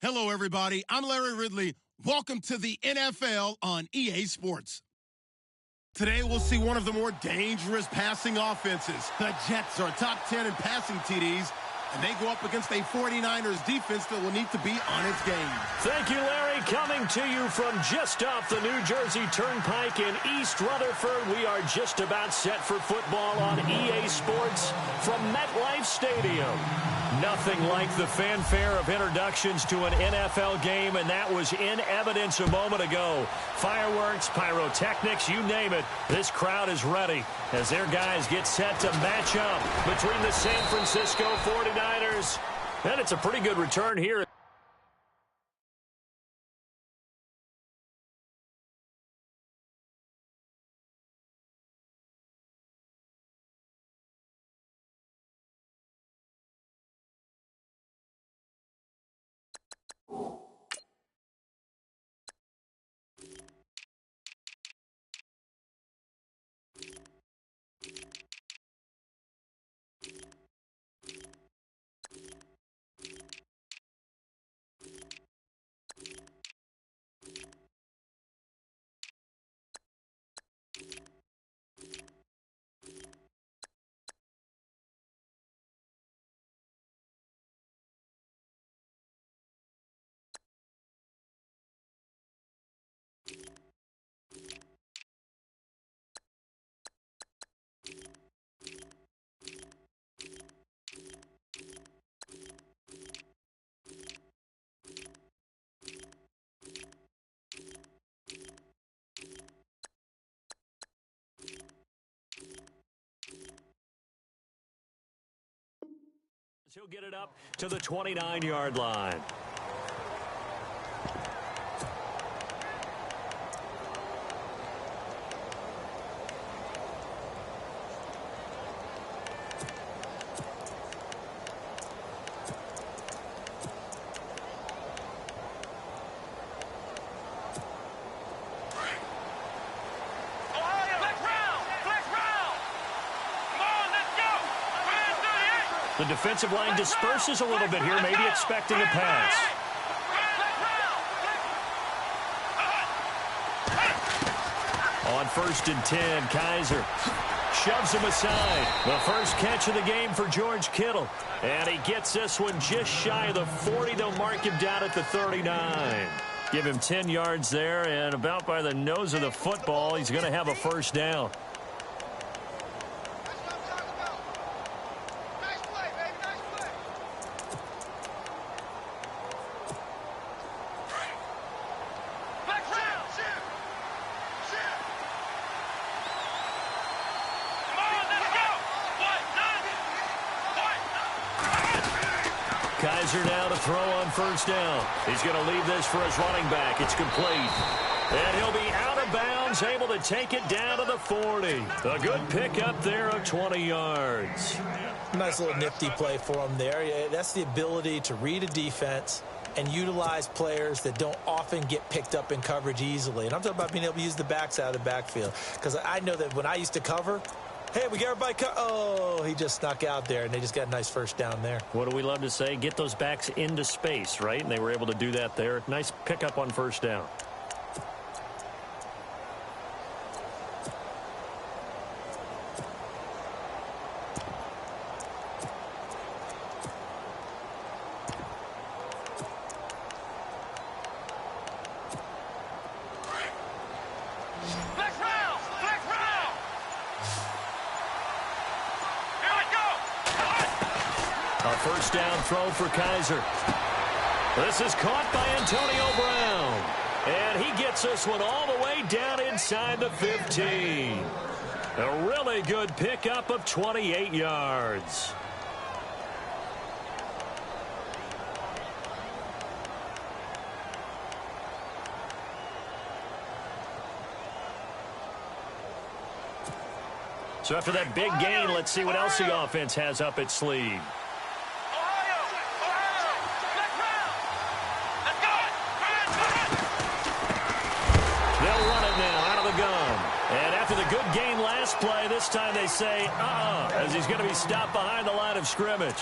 Hello, everybody. I'm Larry Ridley. Welcome to the NFL on EA Sports. Today, we'll see one of the more dangerous passing offenses. The Jets are top 10 in passing TDs, and they go up against a 49ers defense that will need to be on its game. Thank you, Larry. Coming to you from just off the New Jersey Turnpike in East Rutherford, we are just about set for football on EA Sports from MetLife Stadium. Nothing like the fanfare of introductions to an NFL game, and that was in evidence a moment ago. Fireworks, pyrotechnics, you name it. This crowd is ready as their guys get set to match up between the San Francisco 49ers. And it's a pretty good return here. He'll get it up to the 29-yard line. The defensive line disperses a little bit here, maybe expecting a pass. On 1st and 10, Kaiser shoves him aside. The first catch of the game for George Kittle. And he gets this one just shy of the 40. They'll mark him down at the 39. Give him 10 yards there, and about by the nose of the football, he's going to have a first down. Kaiser now to throw on 1st down. He's going to leave this for his running back. It's complete. And he'll be out of bounds, able to take it down to the 40. A good pickup there of 20 yards. Nice little nifty play for him there. That's the ability to read a defense and utilize players that don't often get picked up in coverage easily. And I'm talking about being able to use the backs out of the backfield. Because I know that when I used to cover, hey, we got everybody oh, he just snuck out there, and they just got a nice first down there. What do we love to say? Get those backs into space, right? And they were able to do that there. Nice pickup on 1st down. First down throw for Kaiser. This is caught by Antonio Brown. And he gets this one all the way down inside the 15. A really good pickup of 28 yards. So after that big gain, let's see what else the offense has up its sleeve. And after the good gain last play, this time they say, as he's going to be stopped behind the line of scrimmage.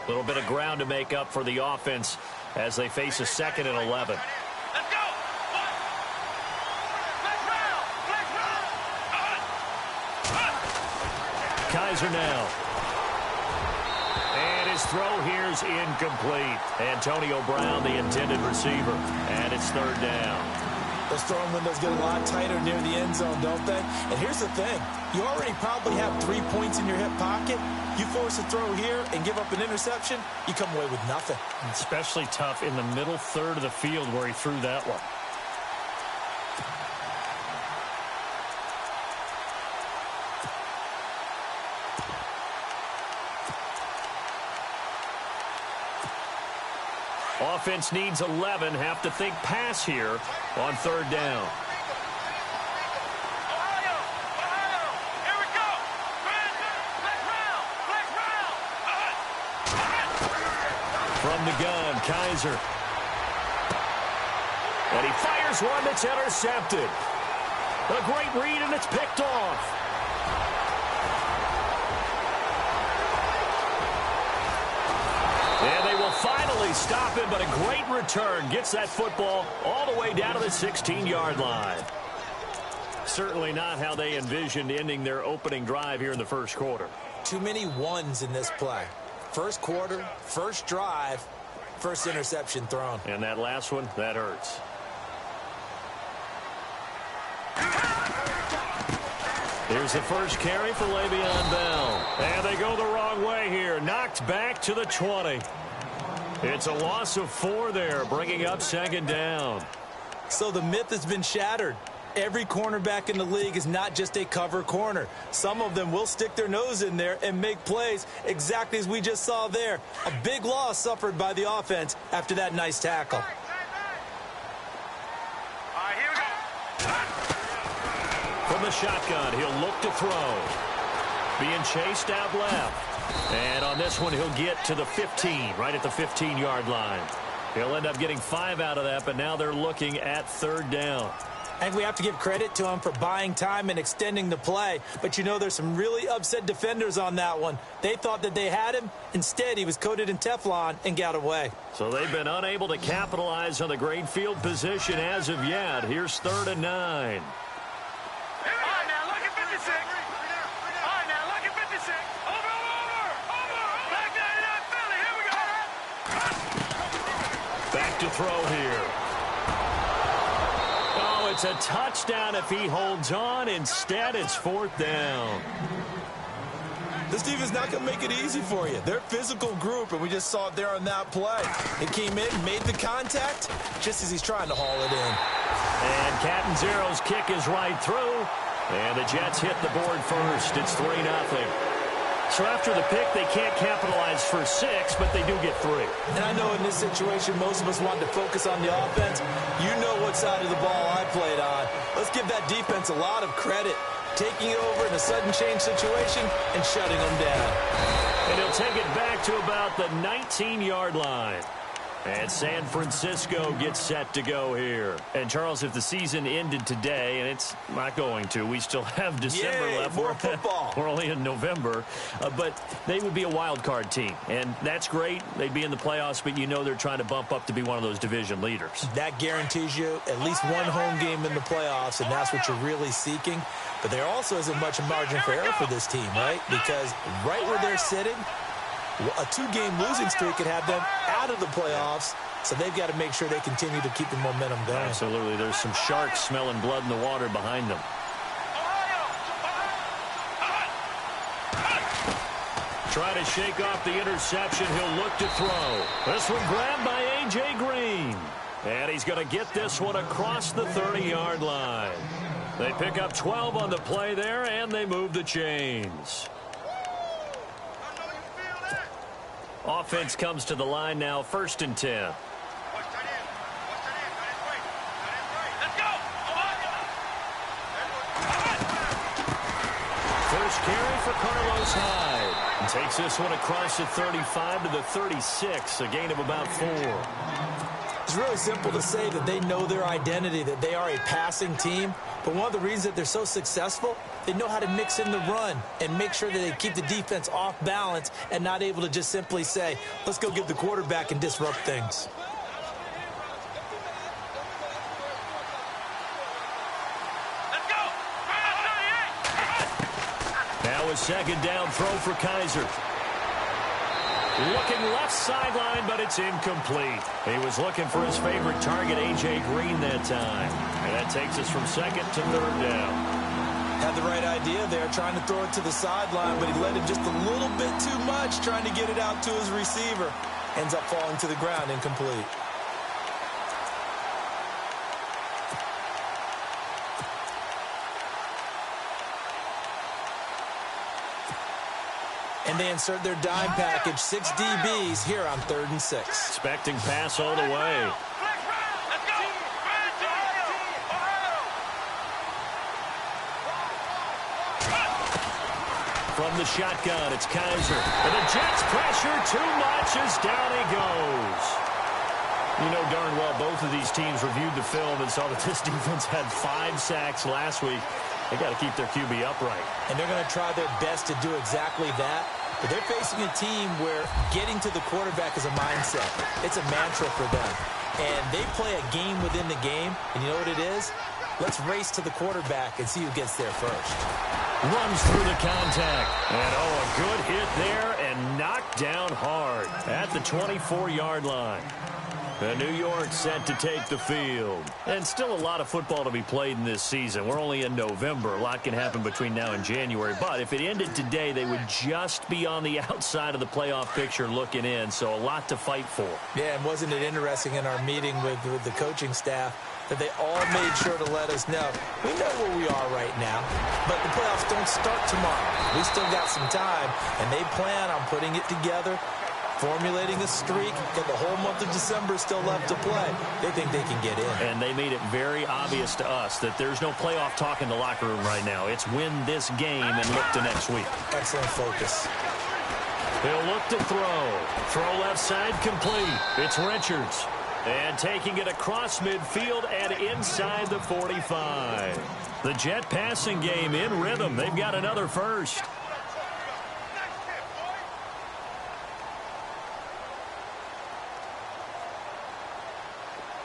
little bit of ground to make up for the offense as they face a 2nd and 11. Let's go. Kaiser now. And his throw here's incomplete. Antonio Brown, the intended receiver. And it's 3rd down. Those throwing windows get a lot tighter near the end zone, don't they? And here's the thing. You already probably have 3 points in your hip pocket. You force a throw here and give up an interception, you come away with nothing. Especially tough in the middle third of the field where he threw that one. Offense needs 11. Have to think pass here on 3rd down. Ohio, here we go. Flex round. From the gun, Kaiser. And he fires one that's intercepted. A great read, and it's picked off. And they will finally stop him, but a great return gets that football all the way down to the 16-yard line. Certainly not how they envisioned ending their opening drive here in the first quarter. Too many ones in this play. First quarter, first drive, first interception thrown. And that last one, that hurts. Here's the first carry for Le'Veon Bell. And they go the wrong way here. Knocked back to the 20. It's a loss of 4 there, bringing up 2nd down. So the myth has been shattered. Every cornerback in the league is not just a cover corner. Some of them will stick their nose in there and make plays exactly as we just saw there. A big loss suffered by the offense after that nice tackle. All right, here we go. From the shotgun, he'll look to throw. Being chased out left. And on this one, he'll get to the 15, right at the 15-yard line. He'll end up getting 5 out of that, but now they're looking at 3rd down. I think we have to give credit to him for buying time and extending the play. But you know there's some really upset defenders on that one. They thought that they had him. Instead, he was coated in Teflon and got away. So they've been unable to capitalize on the great field position as of yet. Here's 3rd and 9. Back to throw here. Oh, it's a touchdown if he holds on. Instead, it's 4th down. This defense not going to make it easy for you. They're a physical group, and we just saw it there on that play. It came in, made the contact, just as he's trying to haul it in. And Catanzaro's kick is right through. And the Jets hit the board first. It's 3-0. So after the pick, they can't capitalize for 6, but they do get 3. And I know in this situation, most of us wanted to focus on the offense. You know what side of the ball I played on. Let's give that defense a lot of credit. Taking it over in a sudden change situation and shutting them down. And he'll take it back to about the 19-yard line. And San Francisco gets set to go here. And, Charles, if the season ended today, and it's not going to, we still have December left. More football. We're only in November. But they would be a wild card team. And that's great. They'd be in the playoffs, but you know they're trying to bump up to be one of those division leaders. That guarantees you at least one home game in the playoffs, and that's what you're really seeking. But there also isn't much margin for error for this team, right? Because right where they're sitting, a 2-game losing streak could have them out of the playoffs, so they've got to make sure they continue to keep the momentum going. Absolutely. There's some sharks smelling blood in the water behind them. Try to shake off the interception. He'll look to throw. This one grabbed by A.J. Green. And he's going to get this one across the 30-yard line. They pick up 12 on the play there, and they move the chains. Offense comes to the line now, 1st and 10. First carry for Carlos Hyde. And takes this one across the 35 to the 36, a gain of about 4. It's really simple to say that they know their identity, that they are a passing team. But one of the reasons that they're so successful, they know how to mix in the run and make sure that they keep the defense off balance and not able to just simply say, let's go get the quarterback and disrupt things. Now a second down throw for Kaiser. Looking left sideline, but it's incomplete. He was looking for his favorite target, A.J. Green, that time. And that takes us from second to third down. Had the right idea there, trying to throw it to the sideline, but he let him just a little bit too much, trying to get it out to his receiver. Ends up falling to the ground, incomplete. And they insert their dime package, 6 DBs here on 3rd and 6. Expecting pass all the way. From the shotgun, it's Kaiser. And the Jets pressure too much as down he goes. You know darn well both of these teams reviewed the film and saw that this defense had 5 sacks last week. They got to keep their QB upright. And they're going to try their best to do exactly that. But they're facing a team where getting to the quarterback is a mindset. It's a mantra for them. And they play a game within the game. And you know what it is? Let's race to the quarterback and see who gets there first. Runs through the contact. And, a good hit there and knocked down hard at the 24-yard line. New York set to take the field. And still a lot of football to be played in this season. We're only in November. A lot can happen between now and January. But if it ended today, they would just be on the outside of the playoff picture looking in. So a lot to fight for. Yeah, and wasn't it interesting in our meeting with the coaching staff that they all made sure to let us know, we know where we are right now, but the playoffs don't start tomorrow. We still got some time, and they plan on putting it together, formulating a streak, got the whole month of December still left to play. They think they can get in. And they made it very obvious to us that there's no playoff talk in the locker room right now. It's win this game and look to next week. Excellent focus. He'll look to throw. Throw left side complete. It's Richards. And taking it across midfield and inside the 45. The Jet passing game in rhythm. They've got another first.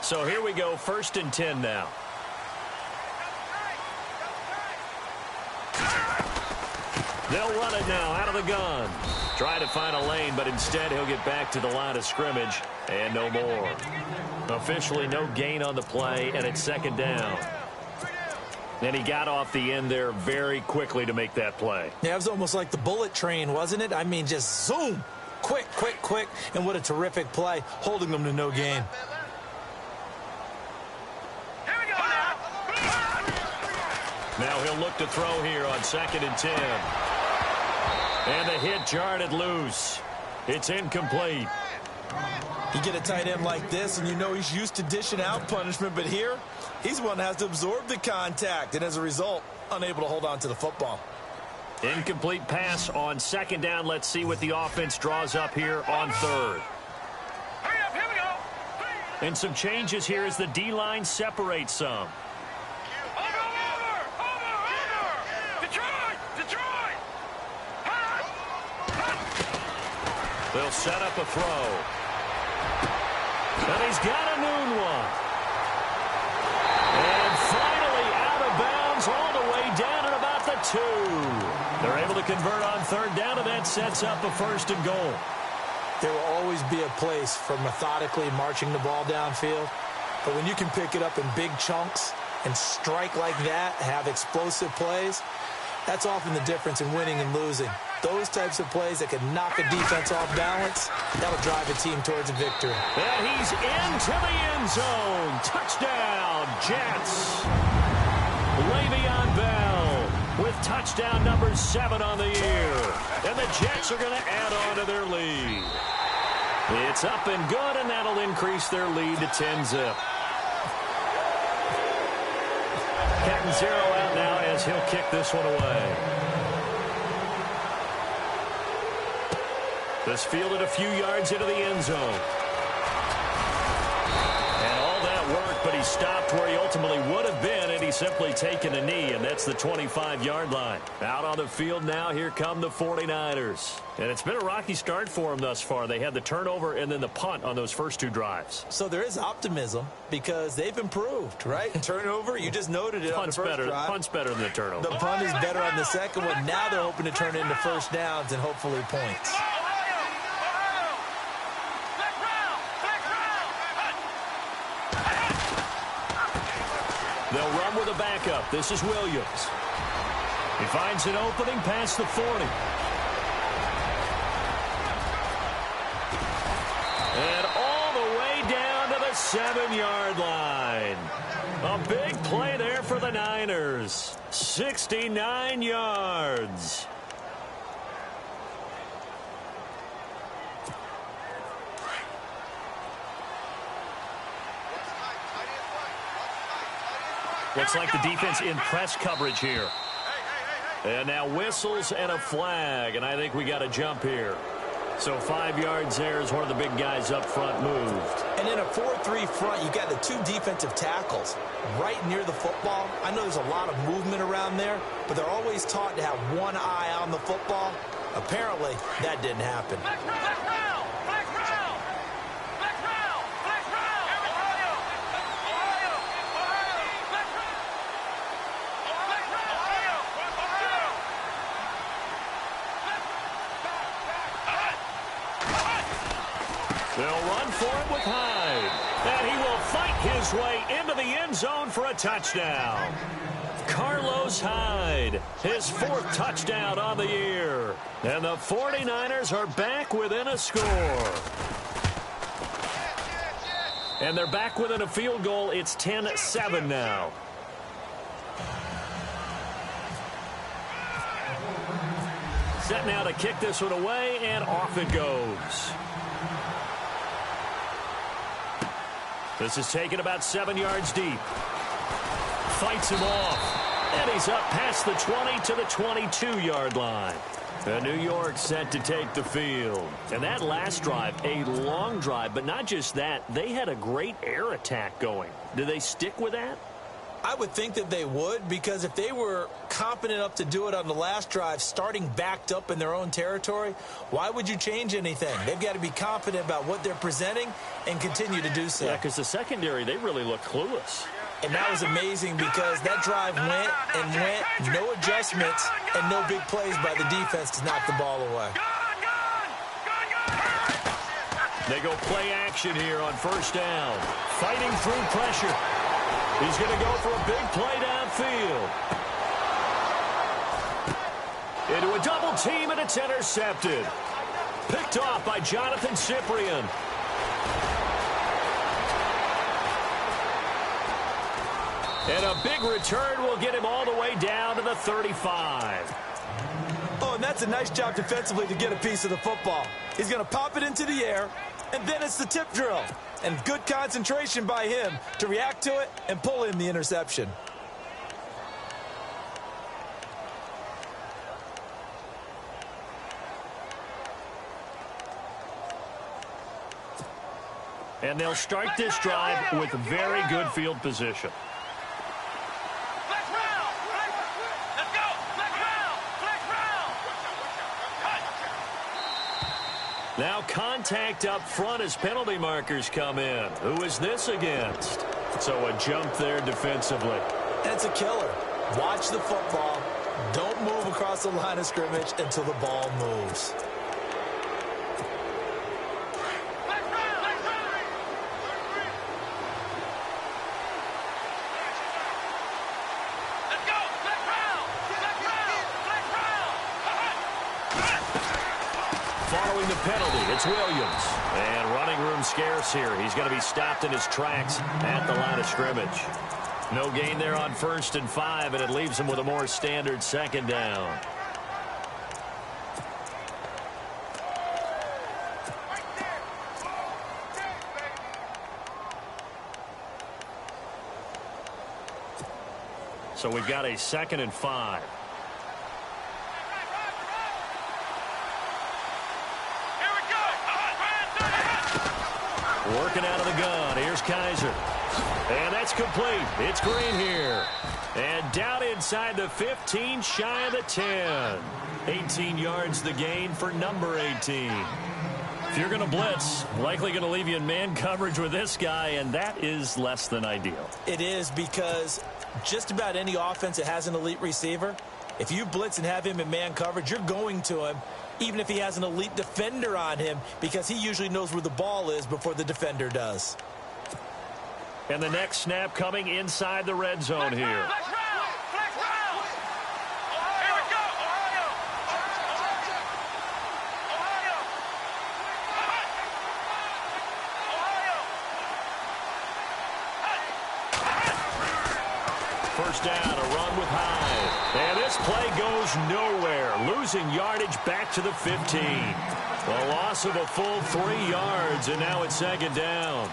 So here we go, 1st and 10 now. They'll run it now out of the gun. Try to find a lane, but instead he'll get back to the line of scrimmage and no more. Officially no gain on the play, and it's 2nd down. And he got off the end there very quickly to make that play. Yeah, it was almost like the bullet train, wasn't it? I mean, just zoom. Quick, quick, quick. And what a terrific play, holding them to no gain. Now he'll look to throw here on 2nd and 10. And the hit jarred it loose. It's incomplete. You get a tight end like this, and you know he's used to dishing out punishment, but here, he's one that has to absorb the contact, and as a result, unable to hold on to the football. Incomplete pass on 2nd down. Let's see what the offense draws up here on 3rd. Hurry up, here we go. And some changes here as the D-line separates some. They'll set up a throw. And he's got a noon one. And finally out of bounds all the way down at about the 2. They're able to convert on 3rd down, and that sets up a 1st and goal. There will always be a place for methodically marching the ball downfield. But when you can pick it up in big chunks and strike like that, have explosive plays, that's often the difference in winning and losing. Those types of plays that can knock a defense off balance, that'll drive a team towards a victory. And he's into the end zone. Touchdown, Jets. Le'Veon Bell with touchdown number 7 on the year. And the Jets are going to add on to their lead. It's up and good, and that'll increase their lead to 10-zip. Captain Zero out now as he'll kick this one away. This fielded a few yards into the end zone. stopped where he ultimately would have been had he simply taken a knee, and that's the 25-yard line. Out on the field now, here come the 49ers. And it's been a rocky start for them thus far. They had the turnover and then the punt on those first two drives. So there is optimism because they've improved, right? Turnover, you just noted it on the first drive. Punt's better than the turnover. The punt is better on the second one. Now they're hoping to turn it into first downs and hopefully points. They'll run with a backup. This is Williams. He finds an opening past the 40. And all the way down to the 7-yard line. A big play there for the Niners. 69 yards. Looks like the defense in press coverage here. And now whistles and a flag, and I think we got a jump here. So 5 yards there as one of the big guys up front moved. And in a 4-3 front, you got the two defensive tackles right near the football. I know there's a lot of movement around there, but they're always taught to have one eye on the football. Apparently, that didn't happen. They'll run for it with Hyde. And he will fight his way into the end zone for a touchdown. Carlos Hyde, his 4th touchdown on the year. And the 49ers are back within a score. And they're back within a field goal. It's 10-7 now. Set now to kick this one away, and off it goes. This is taken about 7 yards deep. Fights him off. And he's up past the 20 to the 22-yard line. And New York set to take the field. And that last drive, a long drive, but not just that, they had a great air attack going. Do they stick with that? I would think that they would, because if they were confident enough to do it on the last drive, starting backed up in their own territory, why would you change anything? They've got to be confident about what they're presenting and continue to do so. Yeah, because the secondary, they really look clueless. And that was amazing because that drive went and went, no adjustments, and no big plays by the defense to knock the ball away. They go play action here on first down. Fighting through pressure. He's going to go for a big play downfield. Into a double team, and it's intercepted. Picked off by Jonathan Cyprien. And a big return will get him all the way down to the 35. Oh, and that's a nice job defensively to get a piece of the football. He's going to pop it into the air, and then it's the tip drill. And good concentration by him to react to it and pull in the interception. And they'll start this drive with very good field position. Now contact up front as penalty markers come in. Who is this against? So a jump there defensively. That's a killer. Watch the football. Don't move across the line of scrimmage until the ball moves. Following the penalty, it's Williams. And running room scarce here. He's going to be stopped in his tracks at the line of scrimmage. No gain there on 1st and 5, and it leaves him with a more standard second down. So we've got a 2nd and 5. Working out of the gun. Here's Kaiser. And that's complete. It's Green here. And down inside the 15, shy of the 10. 18 yards the gain for number 18. If you're going to blitz, likely going to leave you in man coverage with this guy, and that is less than ideal. It is, because just about any offense that has an elite receiver, if you blitz and have him in man coverage, you're going to him, even if he has an elite defender on him, because he usually knows where the ball is before the defender does. And the next snap coming inside the red zone here. First down, a run with Hyde. And this play goes nowhere. Losing yardage back to the 15. A loss of a full 3 yards, and now it's second down.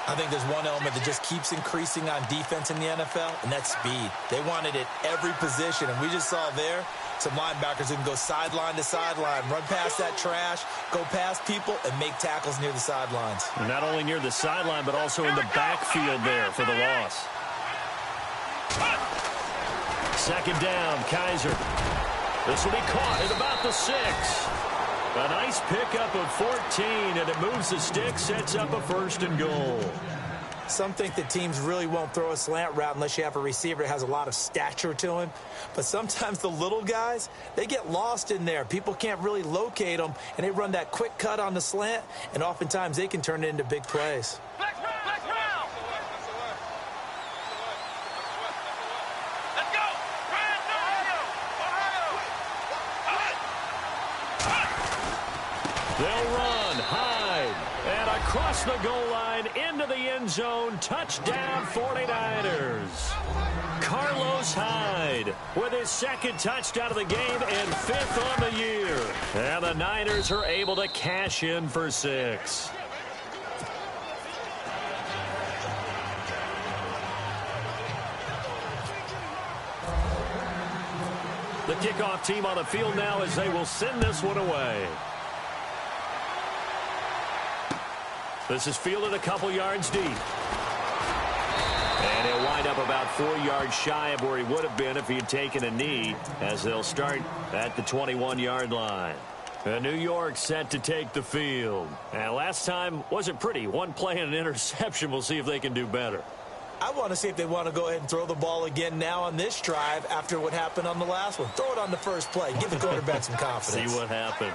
I think there's one element that just keeps increasing on defense in the NFL, and that's speed. They want it at every position, and we just saw there some linebackers who can go sideline to sideline, run past that trash, go past people, and make tackles near the sidelines. And not only near the sideline, but also in the backfield there for the loss. Second down, Kaiser. This will be caught at about the 6. A nice pickup of 14, and it moves the stick, sets up a 1st and goal. Some think that teams really won't throw a slant route unless you have a receiver that has a lot of stature to him. But sometimes the little guys, they get lost in there. People can't really locate them, and they run that quick cut on the slant, and oftentimes they can turn it into big plays. They'll run, Hyde, and across the goal line into the end zone. Touchdown, 49ers. Carlos Hyde with his 2nd touchdown of the game and 5th on the year. And the Niners are able to cash in for 6. The kickoff team on the field now as they will send this one away. This is fielded a couple yards deep. And he'll wind up about 4 yards shy of where he would have been if he had taken a knee, as they'll start at the 21-yard line. And New York set to take the field. And last time wasn't pretty. One play and an interception. We'll see if they can do better. I want to see if they want to go ahead and throw the ball again now on this drive after what happened on the last one. Throw it on the first play. Give the quarterback some confidence. See what happens.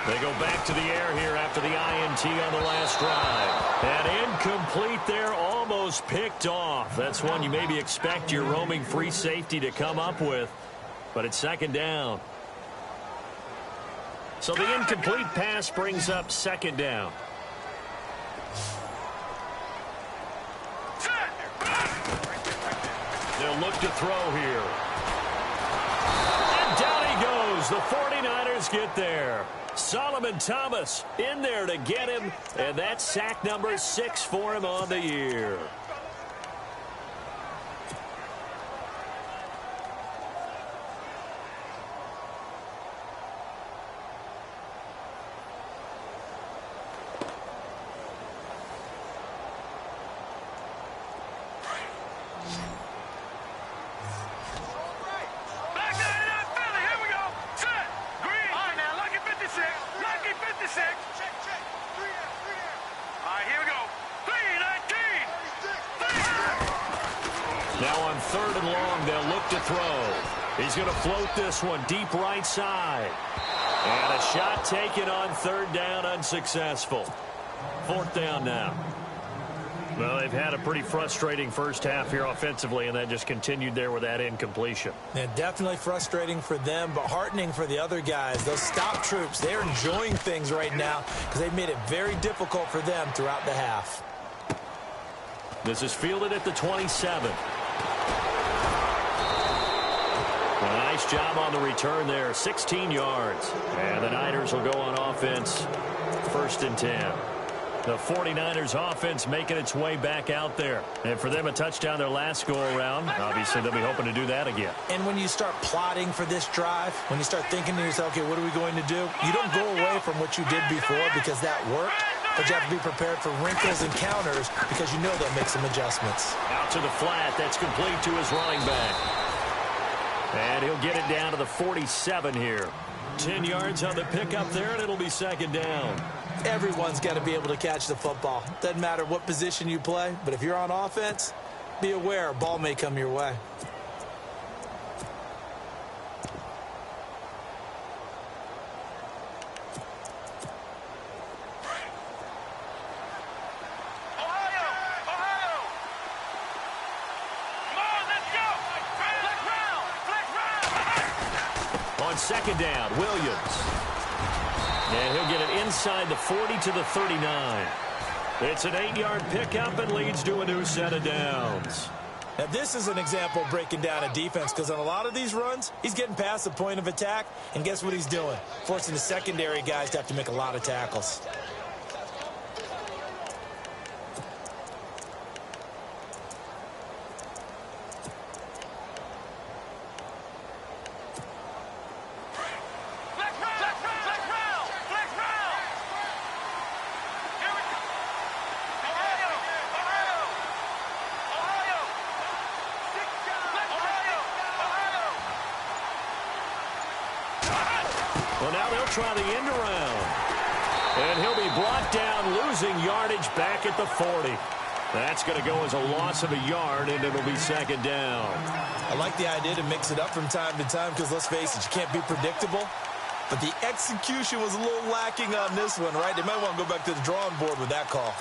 They go back to the air here after the INT on the last drive. And incomplete there, almost picked off. That's one you maybe expect your roaming free safety to come up with. But it's second down. So the incomplete pass brings up second down. They'll look to throw here. And down he goes. The 49ers get there. Solomon Thomas in there to get him, and that's sack number 6 for him on the year. Now on 3rd and long, they'll look to throw. He's going to float this one deep right side. And a shot taken on 3rd down, unsuccessful. 4th down now. Well, they've had a pretty frustrating first half here offensively, and that just continued there with that incompletion. Yeah, definitely frustrating for them, but heartening for the other guys. Those stop troops, they're enjoying things right now because they've made it very difficult for them throughout the half. This is fielded at the 27. A nice job on the return there, 16 yards. And the Niners will go on offense, 1st and 10. The 49ers offense making its way back out there. And for them, a touchdown their last go-around. Obviously, they'll be hoping to do that again. And when you start plotting for this drive, when you start thinking to yourself, okay, what are we going to do? You don't go away from what you did before because that worked. But you have to be prepared for wrinkles and counters because you know they'll make some adjustments. Out to the flat. That's complete to his running back. And he'll get it down to the 47 here. 10 yards on the pickup there, and it'll be second down. Everyone's got to be able to catch the football. Doesn't matter what position you play, but if you're on offense, be aware a ball may come your way. On second down, Williams. And he'll get it inside the 40 to the 39. It's an 8-yard pickup and leads to a new set of downs. Now, this is an example of breaking down a defense because on a lot of these runs, he's getting past the point of attack, and guess what he's doing? Forcing the secondary guys to have to make a lot of tackles. Well, now they'll try the end around. And he'll be brought down, losing yardage back at the 40. That's going to go as a loss of a yard, and it'll be second down. I like the idea to mix it up from time to time because, let's face it, you can't be predictable. But the execution was a little lacking on this one, right? They might want to go back to the drawing board with that call.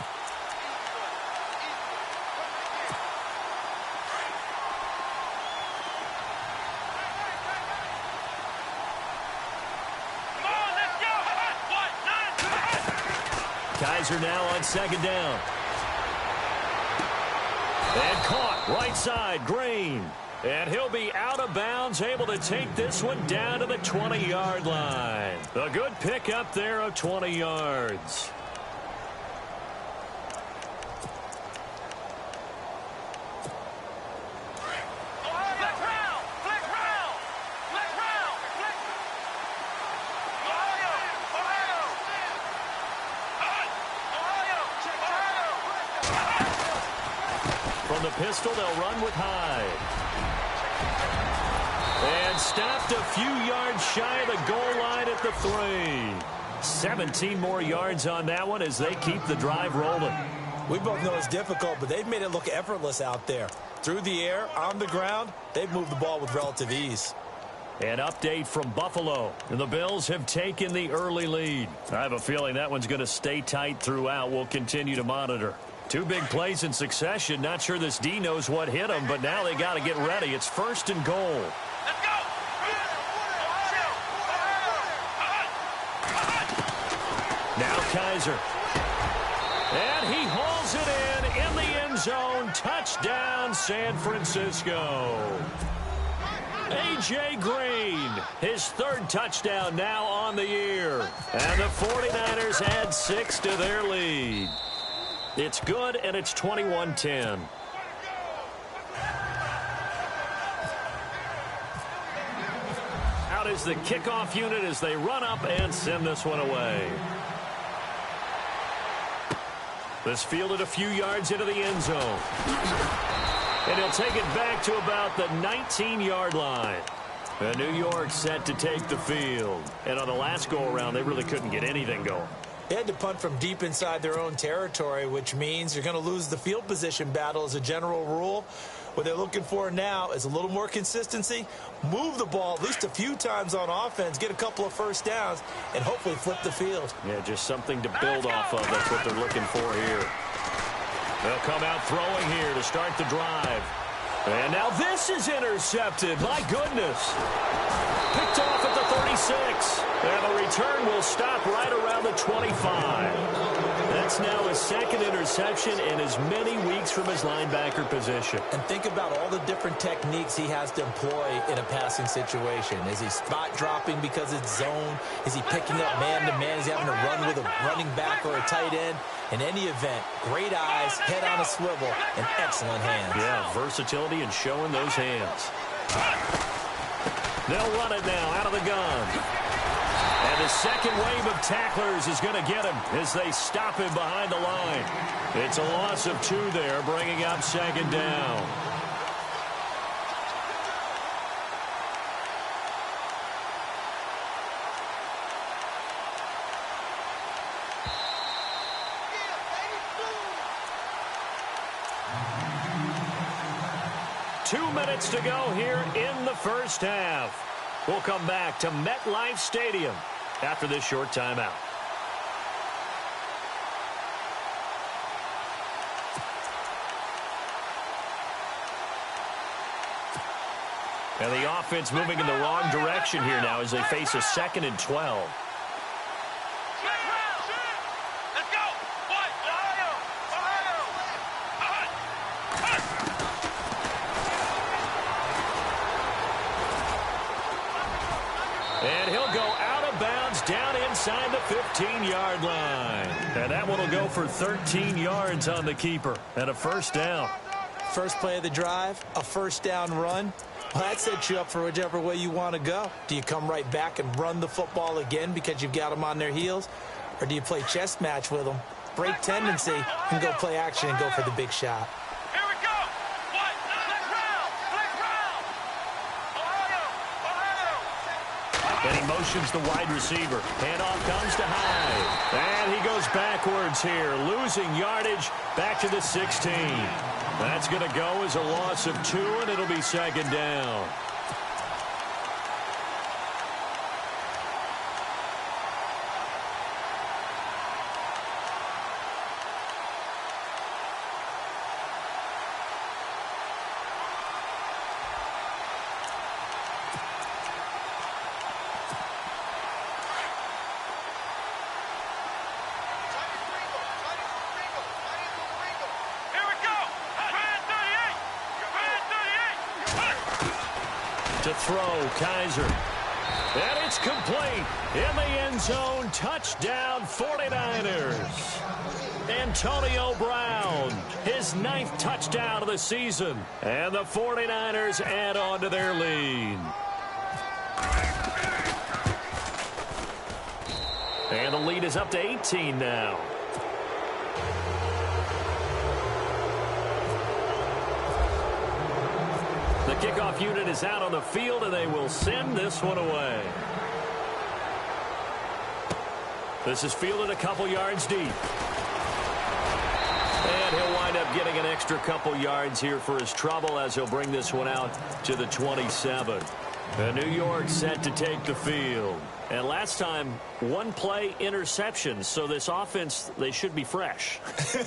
Kaiser now on second down. And caught right side, Green. And he'll be out of bounds, able to take this one down to the 20-yard line. A good pickup there of 20 yards. From the pistol, they'll run with Hyde. And stopped a few yards shy of the goal line at the 3. 17 more yards on that one as they keep the drive rolling. We both know it's difficult, but they've made it look effortless out there. Through the air, on the ground, they've moved the ball with relative ease. An update from Buffalo. The Bills have taken the early lead. I have a feeling that one's going to stay tight throughout. We'll continue to monitor. 2 big plays in succession. Not sure this D knows what hit them, but now they got to get ready. It's first and goal. Let's go! Now Kaiser. And he hauls it in the end zone. Touchdown, San Francisco. A.J. Green, his 3rd touchdown now on the year. And the 49ers add 6 to their lead. It's good, and it's 21-10. Out is the kickoff unit as they run up and send this one away. This fielded a few yards into the end zone. And he'll take it back to about the 19-yard line. And New York set to take the field. And on the last go-around, they really couldn't get anything going. They had to punt from deep inside their own territory, which means you're going to lose the field position battle as a general rule. What they're looking for now is a little more consistency, move the ball at least a few times on offense, get a couple of first downs, and hopefully flip the field. Yeah, just something to build off of. That's what they're looking for here. They'll come out throwing here to start the drive. And now this is intercepted. My goodness. Picked off at the 36. And the return will stop right around the 25. That That's now his second interception in as many weeks from his linebacker position. And think about all the different techniques he has to employ in a passing situation. Is he spot dropping because it's zone? Is he picking up man-to-man? Is he having to run with a running back or a tight end? In any event, great eyes, head on a swivel, and excellent hands. Yeah, versatility and showing those hands. They'll run it now out of the gun. And the second wave of tacklers is going to get him as they stop him behind the line. It's a loss of 2 there, bringing up second down. Two minutes to go here in the first half. We'll come back to MetLife Stadium after this short timeout. And the offense moving in the wrong direction here now as they face a 2nd and 12. And he'll go out of bounds down inside the 15-yard line. And that one will go for 13 yards on the keeper and a first down. First play of the drive, a first down run. Well, that sets you up for whichever way you want to go. Do you come right back and run the football again because you've got them on their heels? Or do you play chess match with them, break tendency, and go play action and go for the big shot? And he motions the wide receiver. Handoff comes to Hyde. And he goes backwards here, losing yardage back to the 16. That's going to go as a loss of 2, and it'll be second down. To throw, Kaiser. And it's complete. In the end zone, touchdown 49ers. Antonio Brown, his 9th touchdown of the season. And the 49ers add on to their lead. And the lead is up to 18 now. The kickoff unit is out on the field, and they will send this one away. This is fielded a couple yards deep. And he'll wind up getting an extra couple yards here for his trouble as he'll bring this one out to the 27. And New York set to take the field. And last time, 1 play interception. So this offense, they should be fresh.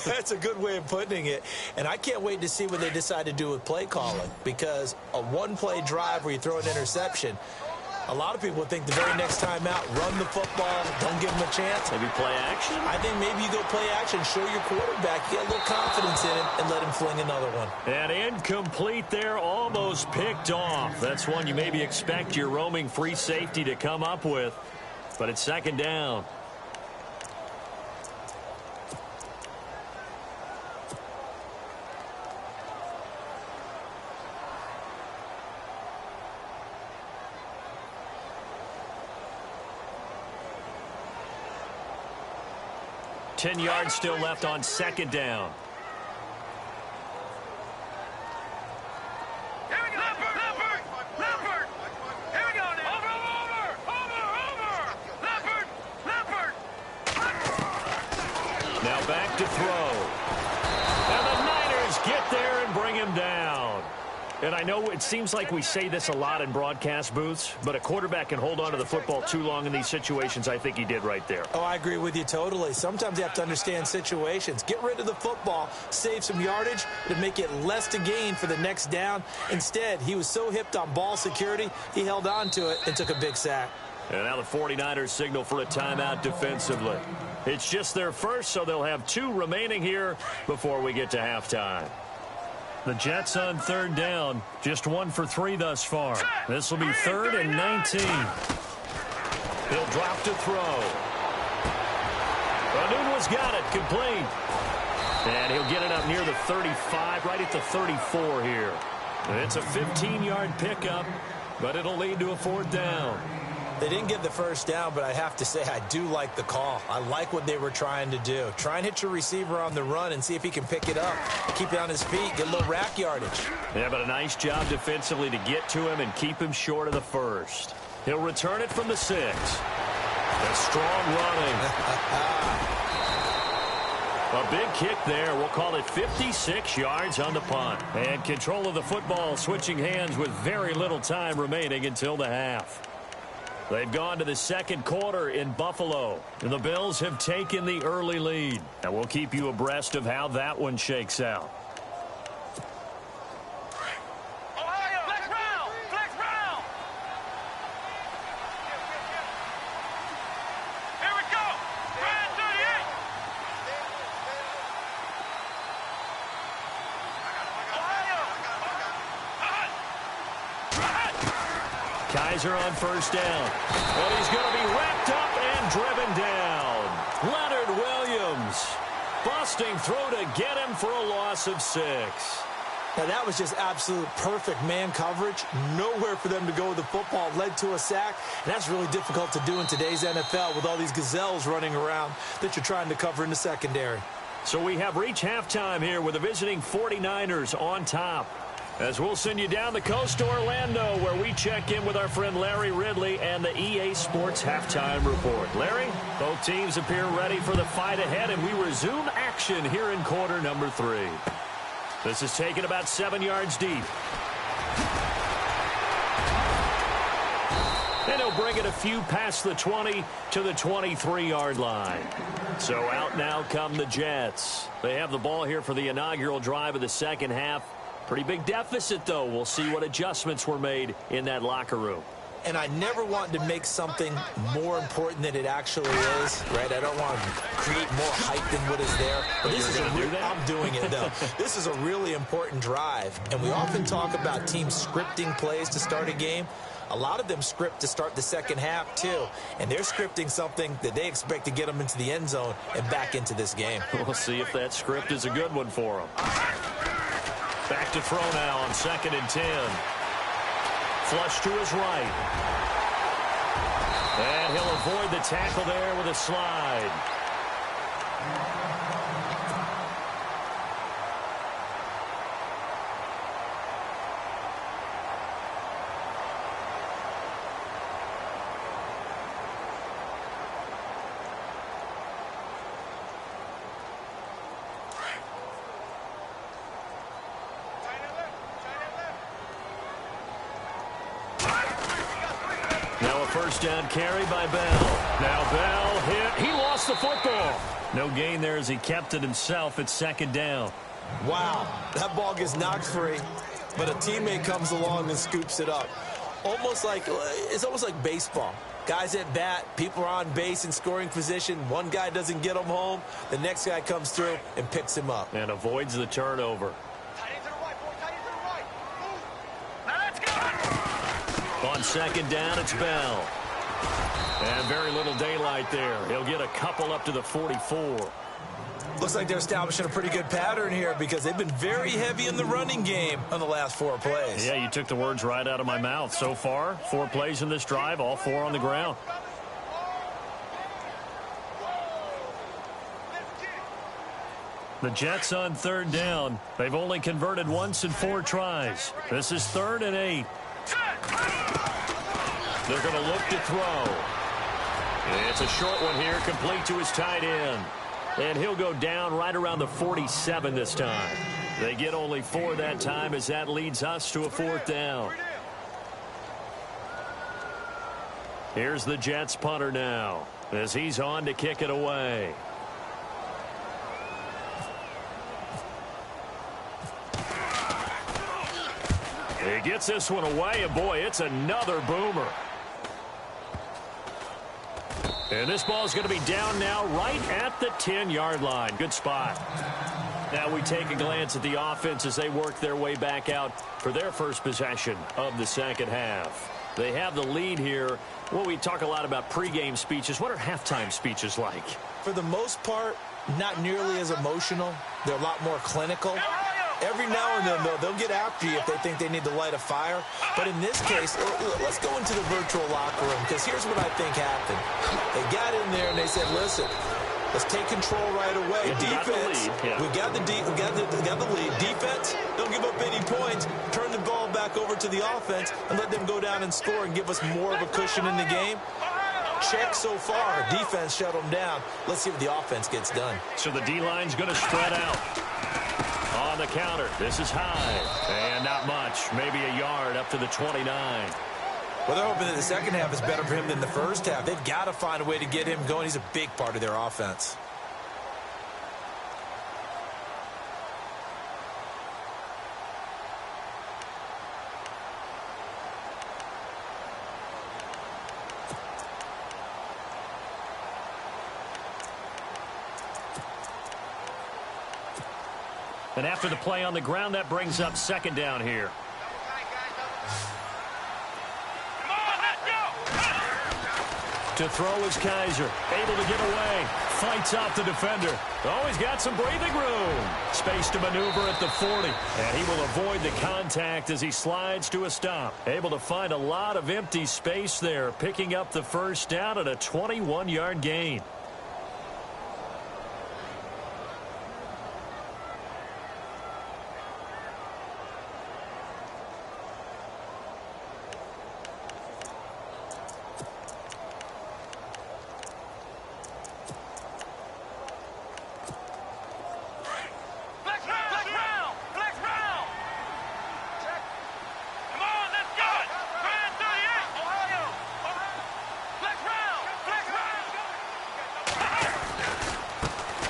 That's a good way of putting it. And I can't wait to see what they decide to do with play calling. Because a 1-play drive where you throw an interception, a lot of people would think the very next time out, run the football, don't give them a chance. Maybe play action? I think maybe you go play action, show your quarterback, get a little confidence in him, and let him fling another one. And incomplete there, almost picked off. That's one you maybe expect your roaming free safety to come up with. But it's second down. Ten yards still left on second down. Now back to throw. And the Niners get there and bring him down. And I know it seems like we say this a lot in broadcast booths, but a quarterback can hold on to the football too long in these situations. I think he did right there. Oh, I agree with you totally. Sometimes you have to understand situations. Get rid of the football, save some yardage to make it less to gain for the next down. Instead, he was so hipped on ball security, he held on to it and took a big sack. And now the 49ers signal for a timeout defensively. It's just their first, so they'll have 2 remaining here before we get to halftime. The Jets on 3rd down, just 1 for 3 thus far. This will be 3rd and 19. He'll drop to throw. Anunua's got it, complete. And he'll get it up near the 35, right at the 34 here. It's a 15-yard pickup, but it'll lead to a 4th down. They didn't get the first down, but I have to say I do like the call. I like what they were trying to do. Try and hit your receiver on the run and see if he can pick it up, keep it on his feet, get a little rack yardage. Yeah, but a nice job defensively to get to him and keep him short of the first. He'll return it from the 6. A strong running. A big kick there. We'll call it 56 yards on the punt. And control of the football switching hands with very little time remaining until the half. They've gone to the 2nd quarter in Buffalo. And the Bills have taken the early lead. And we'll keep you abreast of how that one shakes out. Kaiser on 1st down. And he's going to be wrapped up and driven down. Leonard Williams busting through to get him for a loss of 6. Now, that was just absolute perfect man coverage. Nowhere for them to go with the football. Led to a sack. And that's really difficult to do in today's NFL with all these gazelles running around that you're trying to cover in the secondary. So we have reached halftime here with the visiting 49ers on top. As we'll send you down the coast to Orlando, where we check in with our friend Larry Ridley and the EA Sports Halftime Report. Larry, both teams appear ready for the fight ahead, and we resume action here in quarter number 3. This is taken about 7 yards deep. And he'll bring it a few past the 20 to the 23-yard line. So out now come the Jets. They have the ball here for the inaugural drive of the second half. Pretty big deficit, though. We'll see what adjustments were made in that locker room. And I never want to make something more important than it actually is, right? I don't want to create more hype than what is there. But this is I'm doing it, though. This is a really important drive. And we often talk about teams scripting plays to start a game. A lot of them script to start the second half, too. And they're scripting something that they expect to get them into the end zone and back into this game. We'll see if that script is a good one for them. Back to throw now on 2nd and 10. Flush to his right. And he'll avoid the tackle there with a slide. First down carry by Bell. Now Bell hit. He lost the football. No gain there as he kept it himself at 2nd down. Wow, that ball gets knocked free, but a teammate comes along and scoops it up. It's almost like baseball. Guys at bat, people are on base in scoring position. One guy doesn't get him home. The next guy comes through and picks him up. And avoids the turnover. On 2nd down, it's Bell. And very little daylight there. He'll get a couple up to the 44. Looks like they're establishing a pretty good pattern here because they've been very heavy in the running game on the last 4 plays. Yeah, you took the words right out of my mouth. So far, 4 plays in this drive, all 4 on the ground. The Jets on 3rd down. They've only converted once in 4 tries. This is 3rd and 8. They're going to look to throw. It's a short one here, complete to his tight end. And he'll go down right around the 47 this time. They get only 4 that time as that leads us to a 4th down. Here's the Jets punter now as he's on to kick it away. He gets this one away, and boy, it's another boomer. And this ball is going to be down now right at the 10-yard line. Good spot. Now we take a glance at the offense as they work their way back out for their first possession of the second half. They have the lead here. Well, we talk a lot about pregame speeches. What are halftime speeches like? For the most part, not nearly as emotional. They're a lot more clinical. Every now and then, though, they'll get after you if they think they need to light a fire. But in this case, let's go into the virtual locker room, because here's what I think happened. They got in there and they said, listen, let's take control right away. Defense, we got the lead. Defense, don't give up any points. Turn the ball back over to the offense and let them go down and score and give us more of a cushion in the game. Check so far. Defense shut them down. Let's see what the offense gets done. So the D-line's going to spread out. On the counter, this is high. And not much. Maybe a yard up to the 29. Well, they're hoping that the second half is better for him than the first half. They've got to find a way to get him going. He's a big part of their offense. And after the play on the ground, that brings up second down here. To throw is Kaiser. Able to get away. Fights off the defender. Oh, he's got some breathing room. Space to maneuver at the 40. And he will avoid the contact as he slides to a stop. Able to find a lot of empty space there. Picking up the first down at a 21-yard gain.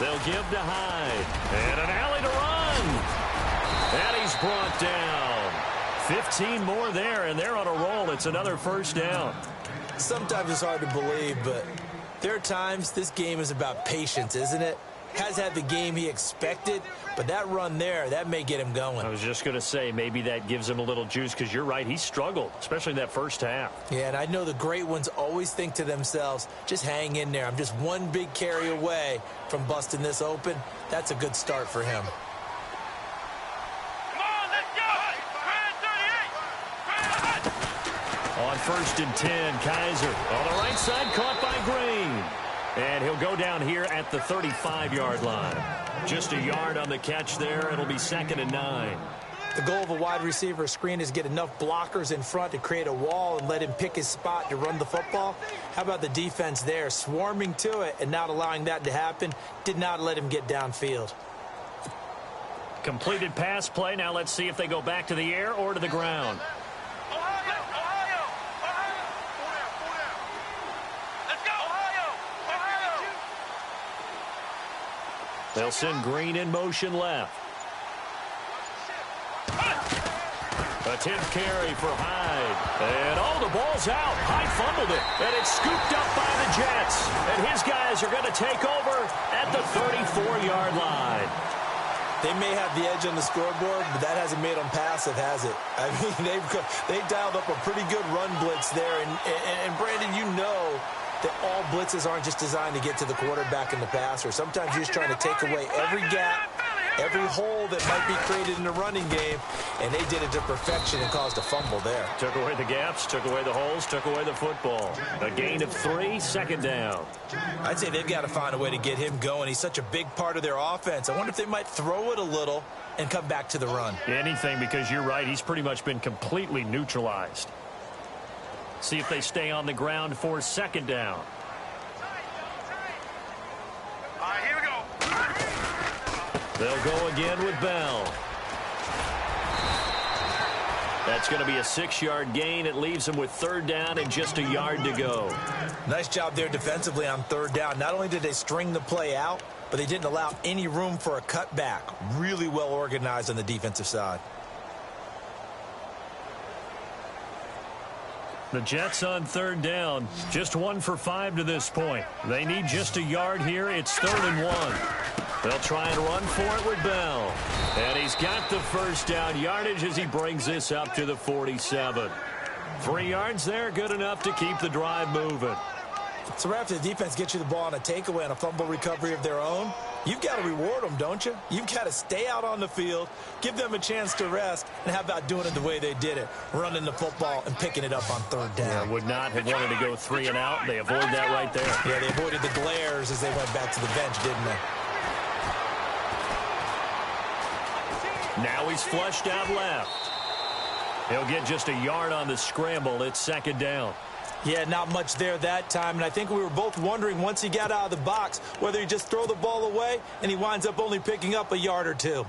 They'll give to Hyde. And an alley to run. And he's brought down. 15 more there, and they're on a roll. It's another first down. Sometimes it's hard to believe, but there are times this game is about patience, isn't it? Has had the game he expected, but that run there, that may get him going. I was just going to say, maybe that gives him a little juice, because you're right, he struggled, especially in that first half. Yeah, and I know the great ones always think to themselves, just hang in there. I'm just one big carry away from busting this open. That's a good start for him. On 1st and 10, Kaiser on the right side, caught by Green. And he'll go down here at the 35-yard line. Just a yard on the catch there. It'll be 2nd and 9. The goal of a wide receiver screen is get enough blockers in front to create a wall and let him pick his spot to run the football. How about the defense there, swarming to it and not allowing that to happen? Did not let him get downfield. Completed pass play. Now let's see if they go back to the air or to the ground. They'll send Green in motion left. A 10th carry for Hyde. And the ball's out. Hyde fumbled it. And it's scooped up by the Jets. And his guys are going to take over at the 34-yard line. They may have the edge on the scoreboard, but that hasn't made them passive, has it? I mean, they've dialed up a pretty good run blitz there. And Brandon, you know that all blitzes aren't just designed to get to the quarterback in the passer. Sometimes you're just trying to take away every gap, every hole that might be created in the running game, and they did it to perfection and caused a fumble there. Took away the gaps, took away the holes, took away the football. A gain of 3, 2nd down. I'd say they've got to find a way to get him going. He's such a big part of their offense. I wonder if they might throw it a little and come back to the run. Anything, because you're right, he's pretty much been completely neutralized. See if they stay on the ground for 2nd down. All right, here we go. They'll go again with Bell. That's going to be a 6-yard gain. It leaves them with 3rd down and just a yard to go. Nice job there defensively on 3rd down. Not only did they string the play out, but they didn't allow any room for a cutback. Really well organized on the defensive side. The Jets on third down. Just 1 for 5 to this point. They need just a yard here. It's 3rd and 1. They'll try and run for it with Bell. And he's got the first down yardage as he brings this up to the 47. 3 yards there, good enough to keep the drive moving. So right after the defense gets you the ball on a takeaway and a fumble recovery of their own, you've got to reward them, don't you? You've got to stay out on the field, give them a chance to rest, and how about doing it the way they did it, running the football and picking it up on third down. Yeah, would not have wanted to go 3 and out. They avoid that right there. Yeah, they avoided the glares as they went back to the bench, didn't they? Now he's flushed out left. He'll get just a yard on the scramble. It's 2nd down. Yeah, not much there that time, and I think we were both wondering once he got out of the box whether he just throw the ball away and he winds up only picking up a yard or 2.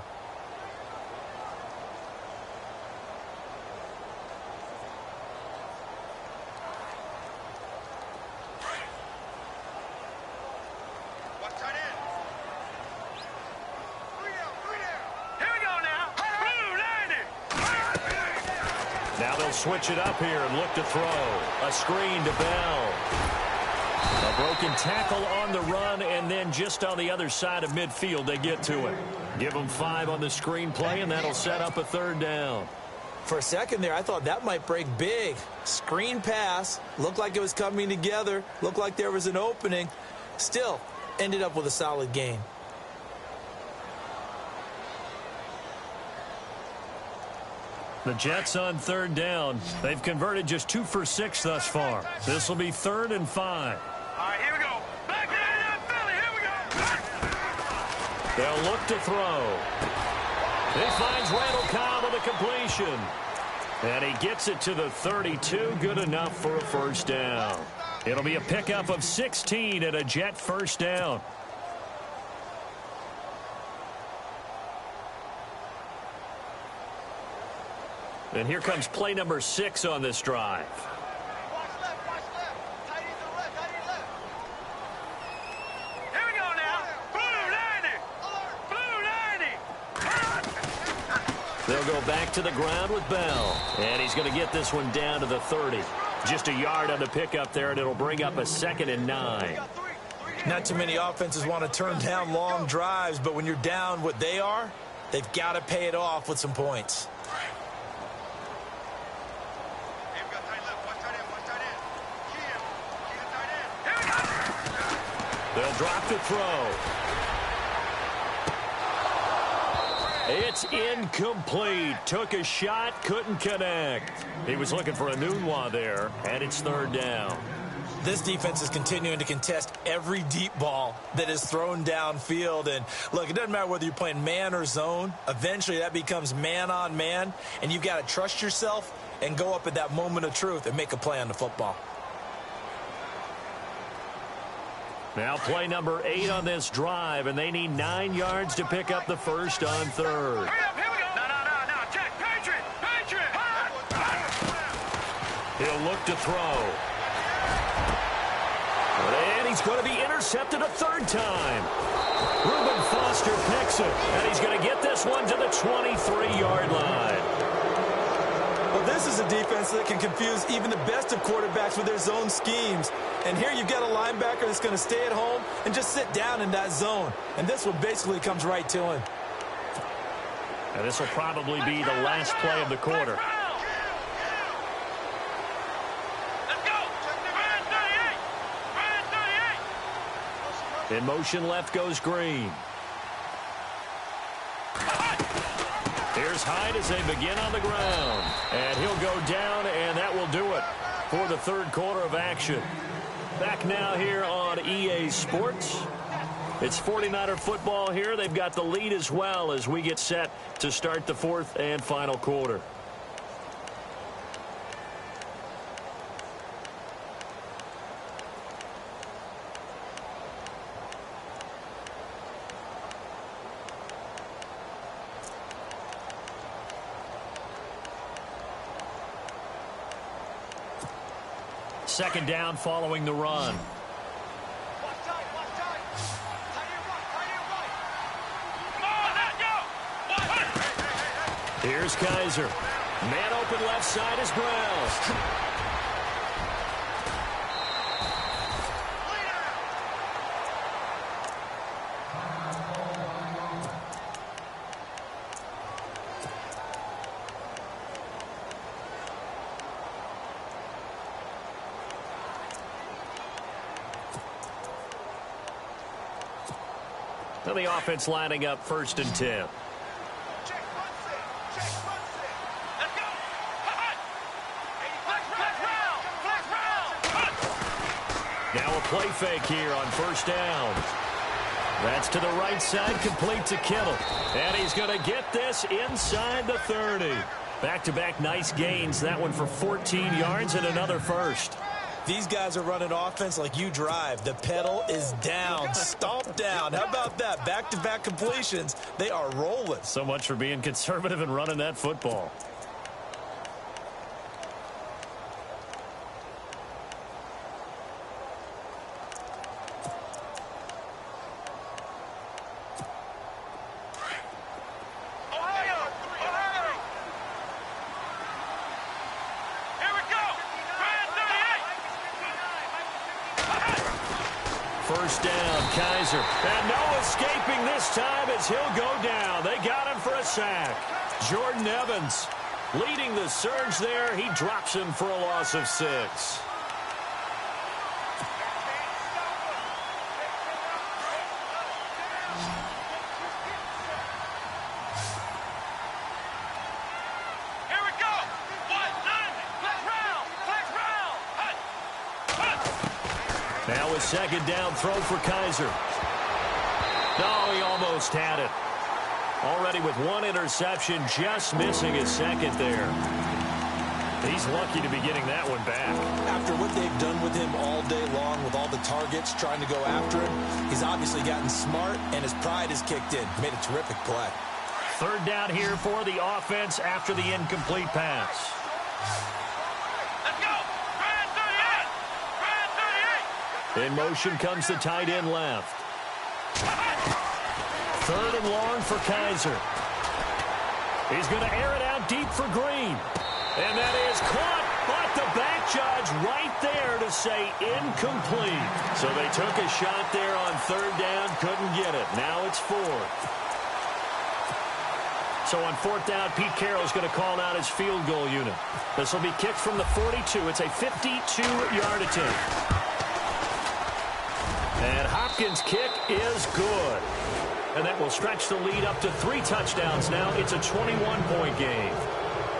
Switch it up here and look to throw. A screen to Bell. A broken tackle on the run, and then just on the other side of midfield, they get to it. Give them 5 on the screen play, and that'll set up a 3rd down. For a second there, I thought that might break big. Screen pass. Looked like it was coming together. Looked like there was an opening. Still, ended up with a solid gain. The Jets on 3rd down. They've converted just 2 for 6 thus far. This will be 3rd and 5. All right, here we go. Back in Philly. Here we go. They'll look to throw. He finds Randall Cobb with a completion. And he gets it to the 32. Good enough for a 1st down. It'll be a pickup of 16 and a Jet 1st down. And here comes play number 6 on this drive. Watch left, watch left. Tight end to the left, tight end left. Here we go now. Blue 90. Blue 90. They'll go back to the ground with Bell. And he's going to get this one down to the 30. Just a yard on the pickup there, and it'll bring up a 2nd and 9. Not too many offenses want to turn down long drives, but when you're down what they are, they've got to pay it off with some points. They'll drop to throw. It's incomplete. Took a shot, couldn't connect. He was looking for a Nunwa there, and it's 3rd down. This defense is continuing to contest every deep ball that is thrown downfield. And, look, it doesn't matter whether you're playing man or zone. Eventually, that becomes man on man, and you've got to trust yourself and go up at that moment of truth and make a play on the football. Now play number 8 on this drive, and they need 9 yards to pick up the 1st on 3rd. Hurry up, here we go. No, Jack, Patriot. He'll look to throw. And he's going to be intercepted a 3rd time. Reuben Foster picks it, and he's going to get this one to the 23-yard line. Well, this is a defense that can confuse even the best of quarterbacks with their zone schemes. And here you've got a linebacker that's going to stay at home and just sit down in that zone. And this one basically comes right to him. And this will probably be the last play of the quarter. Let's go. Ryan 38. In motion left goes Green. Here's Hyde as they begin on the ground. And he'll go down, and that will do it for the 3rd quarter of action. Back now here on EA Sports. It's 49er football here. They've got the lead as well as we get set to start the 4th and final quarter. Second down following the run. Watch tight. Tight end right. Come on, let's go. Here's Kaiser. Man open left side is Brown. And the offense lining up 1st and 10. Now a play fake here on 1st down. That's to the right side, complete to Kittle. And he's going to get this inside the 30. Back-to-back nice gains. That one for 14 yards and another first. These guys are running offense like you drive. The pedal is down, stomp down. How about that? Back-to-back completions. They are rolling. So much for being conservative and running that football. First down, Kaiser. And no escaping this time as he'll go down. They got him for a sack. Jordan Evans leading the surge there. He drops him for a loss of 6. Now a 2nd down throw for Kaiser. No, he almost had it. Already with 1 interception, just missing his 2nd there. He's lucky to be getting that one back. After what they've done with him all day long with all the targets trying to go after him, he's obviously gotten smart and his pride is kicked in. Made a terrific play. 3rd down here for the offense after the incomplete pass. In motion comes the tight end left. 3rd and long for Kaiser. He's going to air it out deep for Green. And that is caught, but the back judge right there to say incomplete. So they took a shot there on 3rd down, couldn't get it. Now it's 4th. So on 4th down, Pete Carroll's going to call out his field goal unit. This will be kicked from the 42. It's a 52-yard attempt. And Hopkins' kick is good. And that will stretch the lead up to 3 touchdowns now. It's a 21-point game.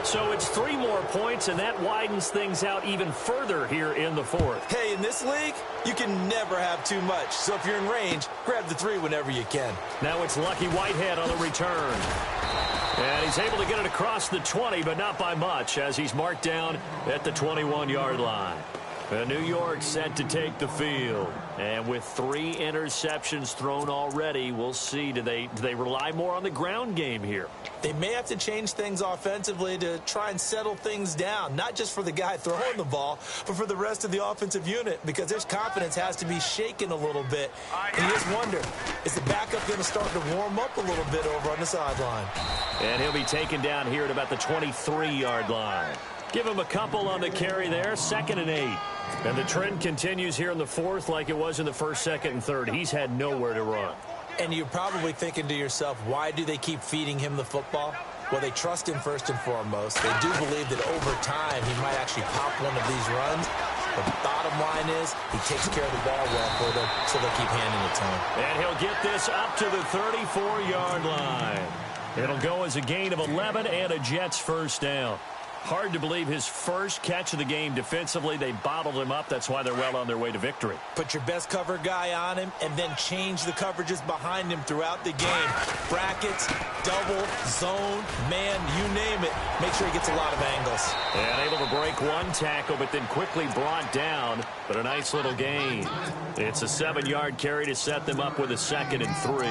So it's 3 more points, and that widens things out even further here in the 4th. Hey, in this league, you can never have too much. So if you're in range, grab the 3 whenever you can. Now it's Lucky Whitehead on the return. And he's able to get it across the 20, but not by much, as he's marked down at the 21-yard line. New York set to take the field. And with 3 interceptions thrown already, we'll see. Do they rely more on the ground game here? They may have to change things offensively to try and settle things down, not just for the guy throwing the ball, but for the rest of the offensive unit, because his confidence has to be shaken a little bit. And you just wonder, is the backup going to start to warm up a little bit over on the sideline? And he'll be taken down here at about the 23-yard line. Give him a couple on the carry there, 2nd and 8. And the trend continues here in the 4th like it was in the 1st, 2nd, and 3rd. He's had nowhere to run. And you're probably thinking to yourself, why do they keep feeding him the football? Well, they trust him first and foremost. They do believe that over time he might actually pop one of these runs. But the bottom line is he takes care of the ball well for them, so they keep handing it to him. And he'll get this up to the 34-yard line. It'll go as a gain of 11 and a Jets 1st down. Hard to believe his first catch of the game defensively. They bottled him up. That's why they're well on their way to victory. Put your best cover guy on him and then change the coverages behind him throughout the game. Brackets, double, zone, man, you name it. Make sure he gets a lot of angles. And able to break 1 tackle, but then quickly brought down. But a nice little gain. It's a 7-yard carry to set them up with a 2nd and 3.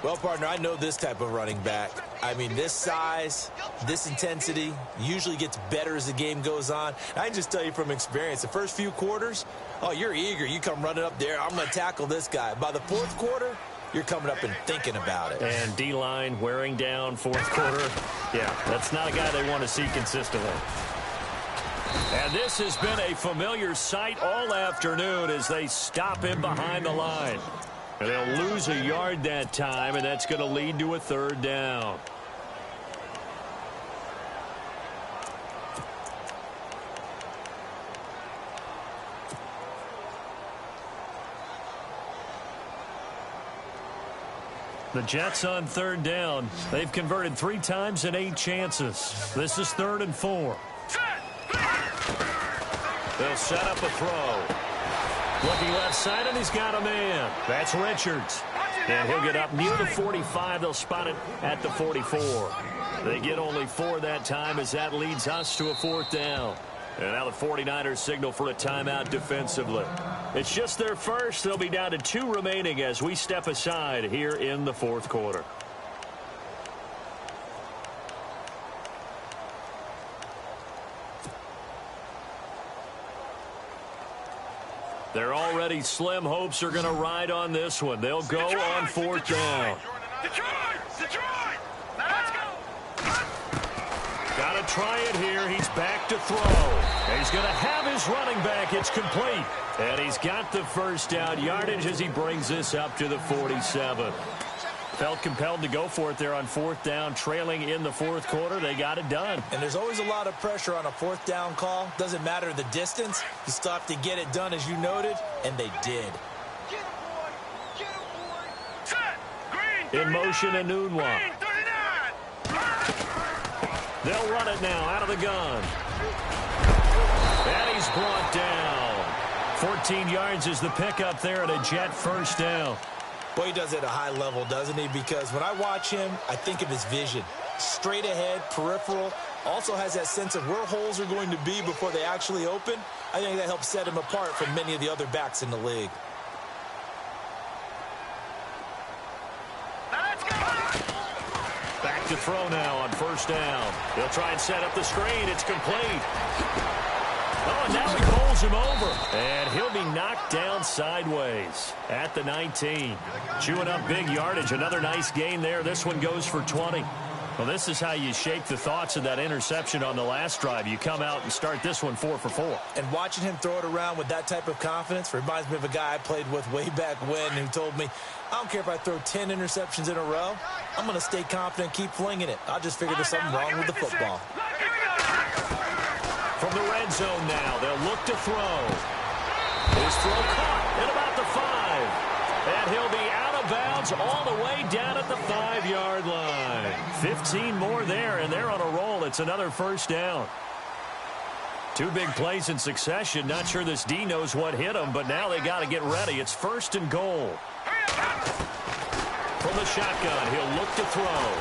Well, partner, I know this type of running back. I mean, this size, this intensity usually gets better as the game goes on. I can just tell you from experience, the first few quarters, oh, you're eager. You come running up there, I'm going to tackle this guy. By the 4th quarter, you're coming up and thinking about it. And D-line wearing down 4th quarter. Yeah, that's not a guy they want to see consistently. And this has been a familiar sight all afternoon as they stop him behind the line. And they'll lose a yard that time, and that's going to lead to a 3rd down. The Jets on third down. They've converted 3 times in 8 chances. This is 3rd and 4. They'll set up a throw. Looking left side, and he's got a man. That's Richards. And he'll get up near the 45. They'll spot it at the 44. They get only 4 that time as that leads us to a 4th down. And now the 49ers signal for a timeout defensively. It's just their first. They'll be down to 2 remaining as we step aside here in the 4th quarter. Their already slim hopes are going to ride on this one. They'll go on 4th down. Detroit! Now let's go! Got to try it here. He's back to throw. And he's going to have his running back. It's complete. And he's got the first down yardage as he brings this up to the 47. Felt compelled to go for it there on 4th down, trailing in the 4th quarter. They got it done. And there's always a lot of pressure on a 4th down call. Doesn't matter the distance. You still have to get it done, as you noted, and they did. In motion, and Nunwa. They'll run it now out of the gun. And he's brought down. 14 yards is the pickup there at a Jet first down. Boy, he does it at a high level, doesn't he? Because when I watch him, I think of his vision. Straight ahead, peripheral. Also has that sense of where holes are going to be before they actually open. I think that helps set him apart from many of the other backs in the league. Back to throw now on 1st down. They'll try and set up the screen. It's complete. Oh, and now he bowls him over. And he'll be knocked down sideways at the 19. Chewing up big yardage. Another nice gain there. This one goes for 20. Well, this is how you shake the thoughts of that interception on the last drive. You come out and start this one 4 for 4. And watching him throw it around with that type of confidence reminds me of a guy I played with way back when who told me, I don't care if I throw 10 interceptions in a row. I'm going to stay confident, keep flinging it. I just figured there's something wrong with the football. From the red zone now, they'll look to throw. His throw caught at about the 5. And he'll be out of bounds all the way down at the 5-yard line. 15 more there, and they're on a roll. It's another first down. 2 big plays in succession. Not sure this D knows what hit him, but now they got to get ready. It's 1st and goal. From the shotgun, he'll look to throw.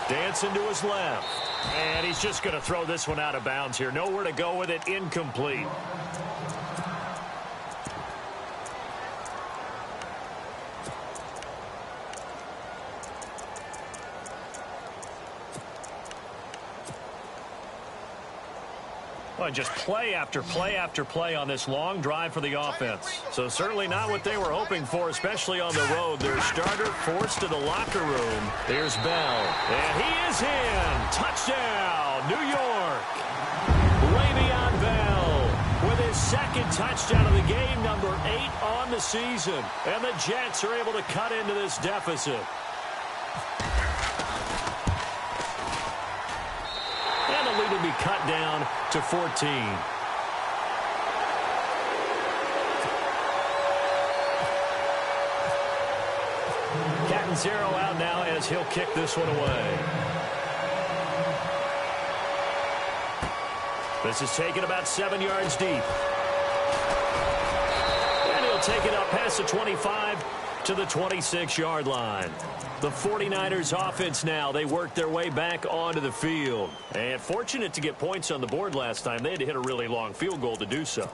Dancing to his left. And he's just going to throw this one out of bounds here. Nowhere to go with it. Incomplete. Well, just play after play after play on this long drive for the offense. So certainly not what they were hoping for, especially on the road. Their starter forced to the locker room. Here's Bell. And he is in. Touchdown, New York. Le'Veon Bell with his 2nd touchdown of the game, number 8 on the season. And the Jets are able to cut into this deficit. And the lead will be cut down to 14. Catanzaro out now as he'll kick this one away. This is taken about 7 yards deep. And he'll take it up past the 25 to the 26-yard line. The 49ers offense now, they work their way back onto the field. And fortunate to get points on the board last time. They had to hit a really long field goal to do so.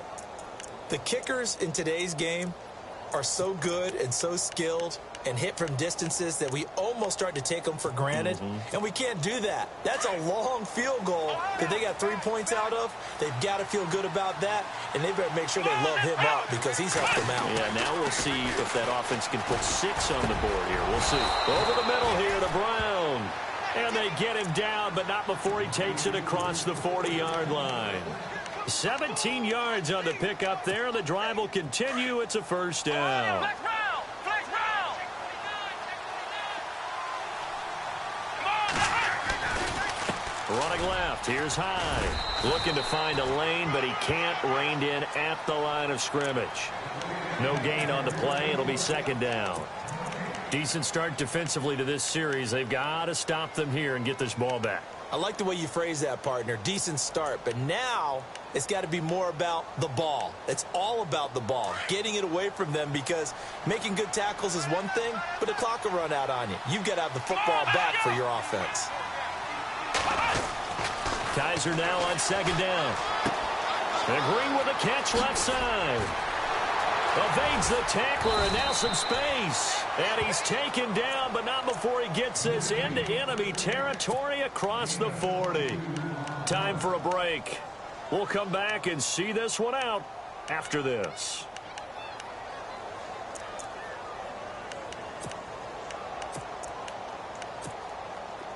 The kickers in today's game are so good and so skilled and hit from distances that we almost start to take them for granted. And we can't do that. That's a long field goal that they got 3 points out of. They've got to feel good about that, and they better make sure they love him up because he's helped them out. Yeah, now we'll see if that offense can put 6 on the board here. We'll see. Over the middle here to Brown. And they get him down, but not before he takes it across the 40-yard line. 17 yards on the pickup there. The drive will continue. It's a first down. Running left. Here's Hyde. Looking to find a lane, but he can't. Reined in at the line of scrimmage. No gain on the play. It'll be second down. Decent start defensively to this series. They've got to stop them here and get this ball back. I like the way you phrase that, partner. Decent start. But now it's got to be more about the ball. It's all about the ball, getting it away from them, because making good tackles is one thing, but the clock will run out on you. You've got to have the football back for your offense. Kaiser now on second down. And Green with a catch left side. Evades the tackler, and now some space. And he's taken down, but not before he gets this into enemy territory across the 40. Time for a break. We'll come back and see this one out after this.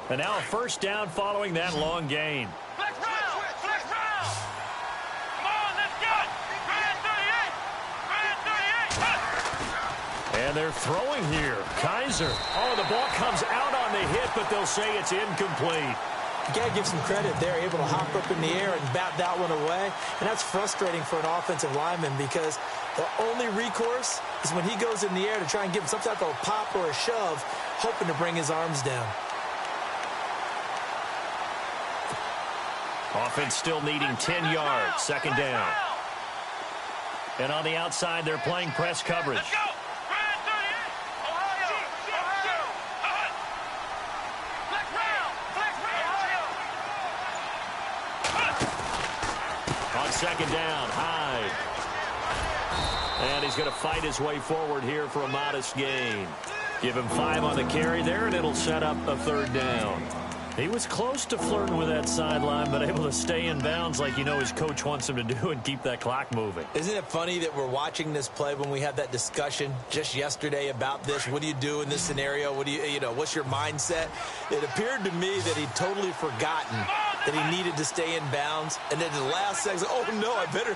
And now a first down following that long gain. Flex round! Flex round! Come on, let's go! Grand 38! And they're throwing here. Kaiser. Oh, the ball comes out on the hit, but they'll say it's incomplete. You got to give some credit. They're able to hop up in the air and bat that one away. And that's frustrating for an offensive lineman, because the only recourse is when he goes in the air to try and give him some type of a pop or a shove, hoping to bring his arms down. Offense still needing 10 yards. Second down. And on the outside, they're playing press coverage. Let's go! Grand 38! Ohio! Ohio! Flex round! Flex round! On second down, Hyde. And he's going to fight his way forward here for a modest gain. Give him 5 on the carry there, and it'll set up a third down. He was close to flirting with that sideline, but able to stay in bounds like you know his coach wants him to do and keep that clock moving. Isn't it funny that we're watching this play when we had that discussion just yesterday about this? What do you do in this scenario? What do you know, what's your mindset? It appeared to me that he'd totally forgotten that he needed to stay in bounds, and then the last second, oh no, I better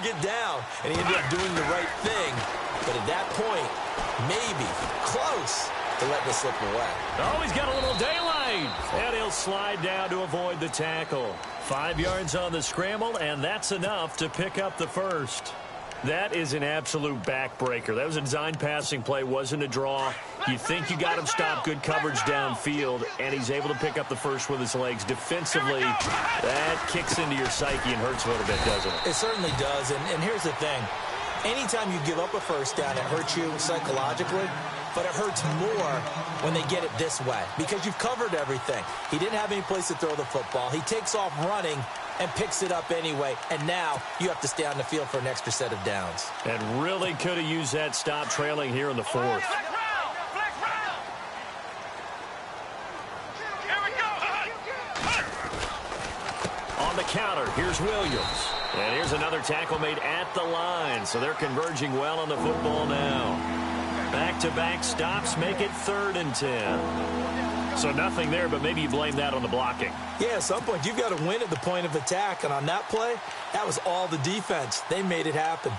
get down. And he ended up doing the right thing. But at that point, maybe close to let this slip away. Oh, he's got a little daylight. And he'll slide down to avoid the tackle. 5 yards on the scramble, and that's enough to pick up the first. That is an absolute backbreaker. That was a design passing play, wasn't a draw. You think you got him stopped, good coverage downfield, and he's able to pick up the first with his legs. Defensively, that kicks into your psyche and hurts a little bit, doesn't it? It certainly does, and here's the thing. Anytime you give up a first down, it hurts you psychologically, but it hurts more when they get it this way, because you've covered everything. He didn't have any place to throw the football. He takes off running and picks it up anyway, and now you have to stay on the field for an extra set of downs. And really could have used that stop trailing here in the fourth. Flex round! Flex round! Here we go! On the counter, here's Williams. And here's another tackle made at the line, so they're converging well on the football now. Back-to-back stops make it 3rd and 10. So nothing there, but maybe you blame that on the blocking. Yeah, at some point you've got to win at the point of attack, and on that play, that was all the defense. They made it happen.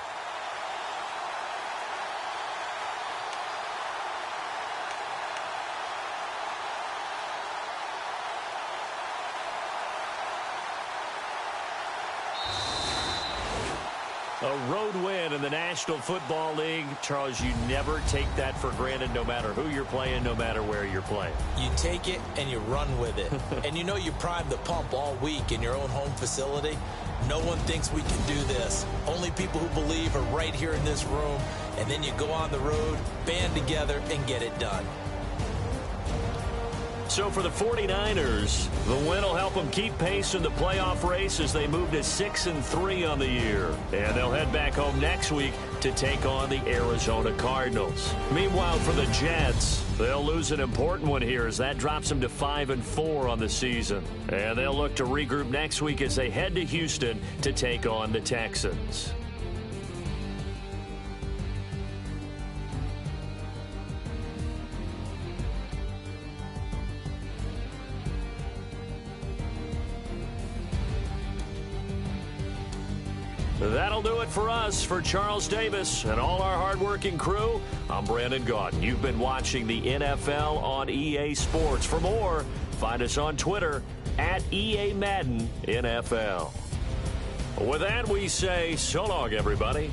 A road win in the National Football League. Charles, you never take that for granted, no matter who you're playing, no matter where you're playing. You take it and you run with it. And you know you primed the pump all week in your own home facility. No one thinks we can do this. Only people who believe are right here in this room. And then you go on the road, band together, and get it done. So for the 49ers, the win will help them keep pace in the playoff race as they move to 6-3 on the year. And they'll head back home next week to take on the Arizona Cardinals. Meanwhile, for the Jets, they'll lose an important one here as that drops them to 5-4 on the season. And they'll look to regroup next week as they head to Houston to take on the Texans. That'll do it for us. For Charles Davis and all our hardworking crew, I'm Brandon Gaudin. You've been watching the NFL on EA Sports. For more, find us on Twitter at EA Madden NFL. With that, we say so long, everybody.